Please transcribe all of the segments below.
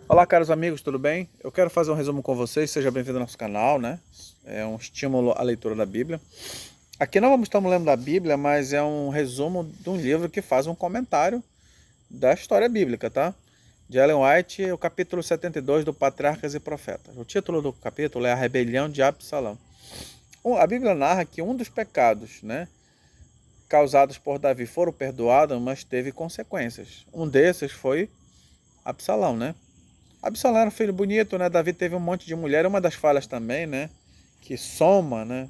Olá, caros amigos, tudo bem? Eu quero fazer um resumo com vocês, seja bem-vindo ao nosso canal, né? É um estímulo à leitura da Bíblia. Aqui não estamos lendo da Bíblia, mas é um resumo de um livro que faz um comentário da história bíblica, tá? De Ellen White, o capítulo 72 do Patriarcas e Profetas. O título do capítulo é A Rebelião de Absalão. A Bíblia narra que um dos pecados, né, causados por Davi foram perdoados, mas teve consequências. Um desses foi Absalão, né? Absalão era um filho bonito, né? Davi teve um monte de mulher. Uma das falhas também, né? Que soma, né?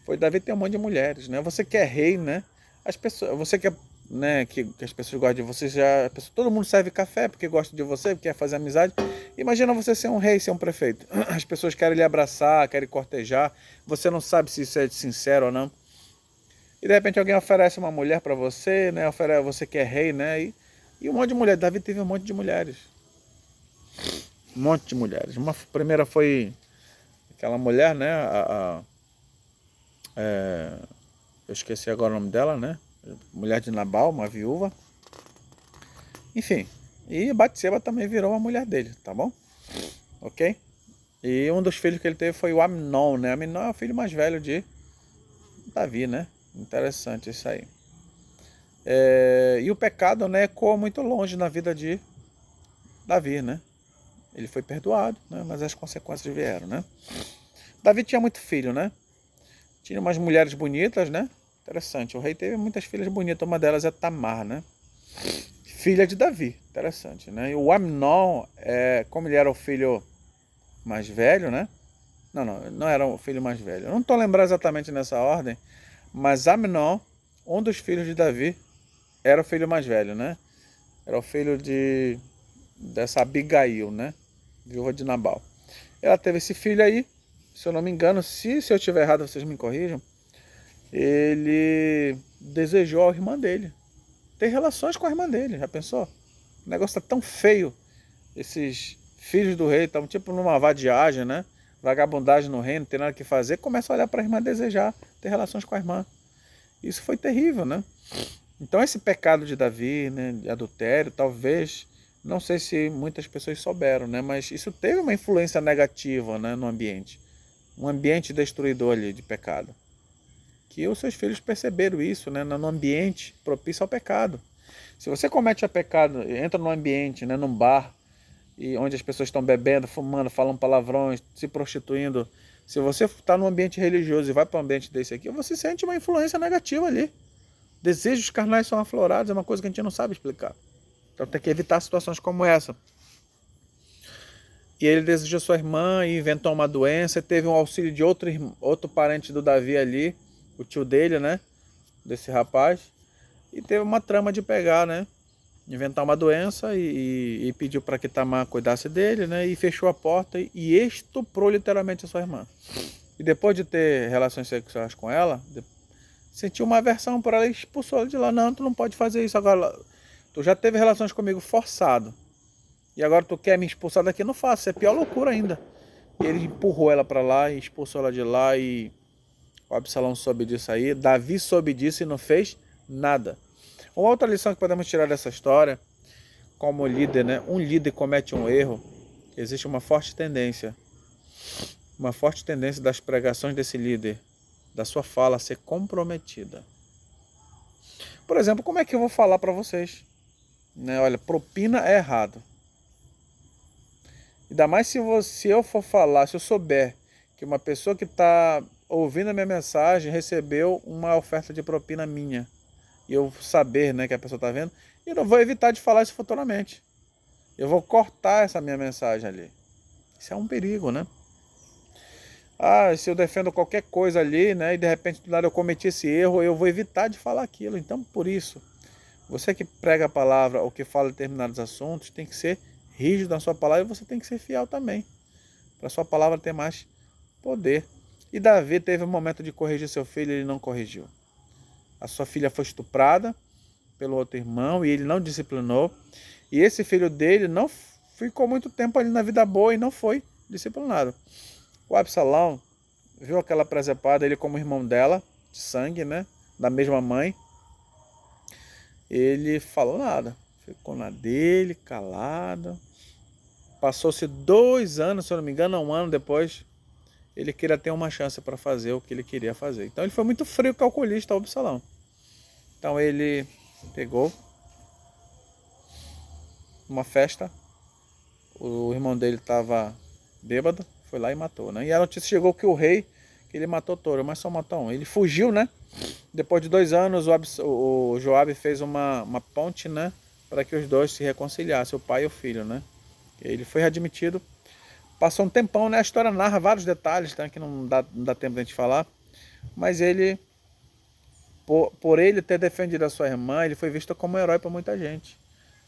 Foi Davi ter um monte de mulheres, né? Você que é rei, né? As pessoas, você quer, né? Que as pessoas gostam de você, já, todo mundo serve café porque gosta de você, porque quer fazer amizade. Imagina você ser um rei, ser um prefeito. As pessoas querem lhe abraçar, querem cortejar. Você não sabe se isso é sincero ou não. E de repente alguém oferece uma mulher para você, né? Oferece, você que é rei, né? E um monte de mulher. Davi teve um monte de mulheres. Um monte de mulheres. Uma primeira foi aquela mulher, né? Eu esqueci agora o nome dela, né? Mulher de Nabal, uma viúva. Enfim. E Batseba também virou a mulher dele, tá bom? Ok? E um dos filhos que ele teve foi o Amnon, né? Amnon é o filho mais velho de Davi, né? Interessante isso aí. E o pecado, né, ecoa muito longe na vida de Davi, né? Ele foi perdoado, né? Mas as consequências vieram, né? Davi tinha muito filho, né? Tinha umas mulheres bonitas, né? Interessante. O rei teve muitas filhas bonitas. Uma delas é Tamar, né? Filha de Davi. Interessante, né? E o Amnon, como ele era o filho mais velho, né? Não era o filho mais velho. Eu não estou lembrando exatamente nessa ordem, mas Amnon, um dos filhos de Davi, era o filho mais velho, né? Era o filho dessa Abigail, né? Viúva de Nabal. Ela teve esse filho aí, se eu não me engano, se eu estiver errado, vocês me corrijam. Ele desejou a irmã dele ter relações com a irmã dele, já pensou? O negócio tá tão feio. Esses filhos do rei estão tipo numa vadiagem, né? Vagabundagem no reino, não tem nada que fazer, começa a olhar para a irmã, desejar ter relações com a irmã. Isso foi terrível, né? Então esse pecado de Davi, né, de adultério, talvez, não sei se muitas pessoas souberam, né, mas isso teve uma influência negativa, né, no ambiente. Um ambiente destruidor ali de pecado. Que os seus filhos perceberam isso, né, no ambiente propício ao pecado. Se você comete a pecado, entra num ambiente, né, num bar, e onde as pessoas estão bebendo, fumando, falando palavrões, se prostituindo, se você está num ambiente religioso e vai para um ambiente desse aqui, você sente uma influência negativa ali. Desejos carnais são aflorados, é uma coisa que a gente não sabe explicar. Então tem que evitar situações como essa. E ele desejou sua irmã e inventou uma doença, teve um auxílio de outro parente do Davi ali, o tio dele, né? Desse rapaz. E teve uma trama de pegar, né? Inventar uma doença e pediu para que Tamar cuidasse dele, né? E fechou a porta e estuprou literalmente a sua irmã. E depois de ter relações sexuais com ela, sentiu uma aversão por ela e expulsou ela de lá. Não, tu não pode fazer isso agora. Tu já teve relações comigo forçado. E agora tu quer me expulsar daqui? Não faço, isso é pior loucura ainda. E ele empurrou ela para lá e expulsou ela de lá e o Absalão soube disso aí. Davi soube disso e não fez nada. Uma outra lição que podemos tirar dessa história, como líder, né? Um líder comete um erro, existe uma forte tendência das pregações desse líder, da sua fala ser comprometida. Por exemplo, como é que eu vou falar para vocês? Né? Olha, propina é errado. Ainda mais se eu for falar, se eu souber que uma pessoa que está ouvindo a minha mensagem recebeu uma oferta de propina minha, e eu saber, né, que a pessoa está vendo, eu não vou evitar de falar isso futuramente. Eu vou cortar essa minha mensagem ali. Isso é um perigo, né? Ah, se eu defendo qualquer coisa ali, né, e de repente do nada eu cometi esse erro, eu vou evitar de falar aquilo. Então, por isso, você que prega a palavra ou que fala determinados assuntos, tem que ser rígido na sua palavra e você tem que ser fiel também, para a sua palavra ter mais poder. E Davi teve um momento de corrigir seu filho e ele não corrigiu. A sua filha foi estuprada pelo outro irmão e ele não disciplinou. E esse filho dele não ficou muito tempo ali na vida boa e não foi disciplinado. O Absalão viu aquela presepada, ele como irmão dela, de sangue, né? Da mesma mãe. Ele falou nada. Ficou na dele, calado. Passou-se 2 anos, se eu não me engano, 1 ano depois, ele queria ter uma chance para fazer o que ele queria fazer. Então ele foi muito frio, calculista, o Absalão. Então ele pegou uma festa, o irmão dele estava bêbado, foi lá e matou, né? E a notícia chegou que o rei, que ele matou touro, mas só matou um. Ele fugiu, né? Depois de 2 anos, o Joabe fez uma ponte, né? Para que os dois se reconciliassem, o pai e o filho, né? Ele foi readmitido. Passou um tempão, né? A história narra vários detalhes, tá? Que não dá tempo de a gente falar. Mas ele, por ele ter defendido a sua irmã, ele foi visto como um herói para muita gente.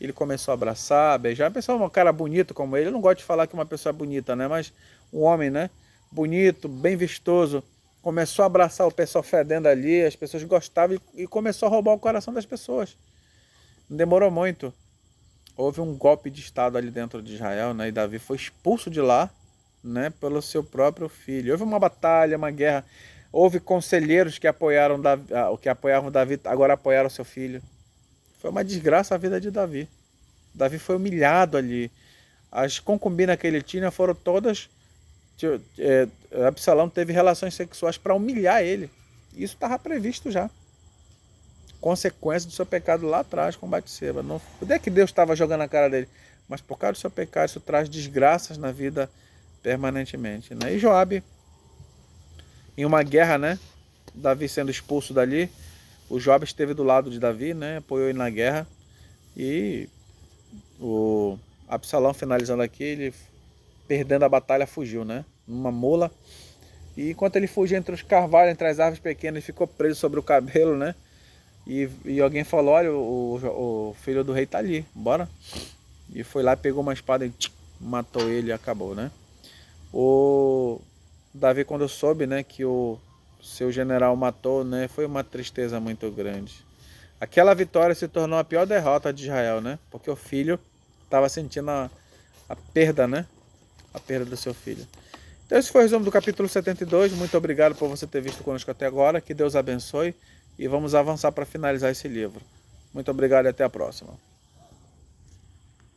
Ele começou a abraçar, beijar. Pensou um cara bonito como ele. Eu não gosto de falar que uma pessoa é bonita, né? Mas um homem, né? Bonito, bem vistoso. Começou a abraçar o pessoal fedendo ali. As pessoas gostavam e começou a roubar o coração das pessoas. Não demorou muito. Houve um golpe de estado ali dentro de Israel, né? E Davi foi expulso de lá, né? Pelo seu próprio filho. Houve uma batalha, uma guerra. Houve conselheiros que apoiaram Davi, que apoiavam Davi, agora apoiaram seu filho. Foi uma desgraça a vida de Davi. Davi foi humilhado ali. As concubinas que ele tinha foram todas... Absalão teve relações sexuais para humilhar ele. Isso estava previsto já. Consequência do seu pecado lá atrás com Batseba. Não é que Deus estava jogando na cara dele, mas por causa do seu pecado isso traz desgraças na vida permanentemente, né? E Joabe, em uma guerra, né? Davi sendo expulso dali, o Joabe esteve do lado de Davi, né? Apoiou ele na guerra. E o Absalão, finalizando aqui, ele perdendo a batalha fugiu, né? Numa mula. E enquanto ele fugia entre os carvalhos, entre as árvores pequenas, ele ficou preso sobre o cabelo, né? E alguém falou, olha, o filho do rei tá ali, bora. E foi lá, pegou uma espada e matou ele e acabou, né? O Davi, quando soube, né, que o seu general matou, né, foi uma tristeza muito grande. Aquela vitória se tornou a pior derrota de Israel, né? Porque o filho estava sentindo a perda, né? A perda do seu filho. Então esse foi o resumo do capítulo 72. Muito obrigado por você ter visto conosco até agora. Que Deus abençoe. E vamos avançar para finalizar esse livro. Muito obrigado e até a próxima.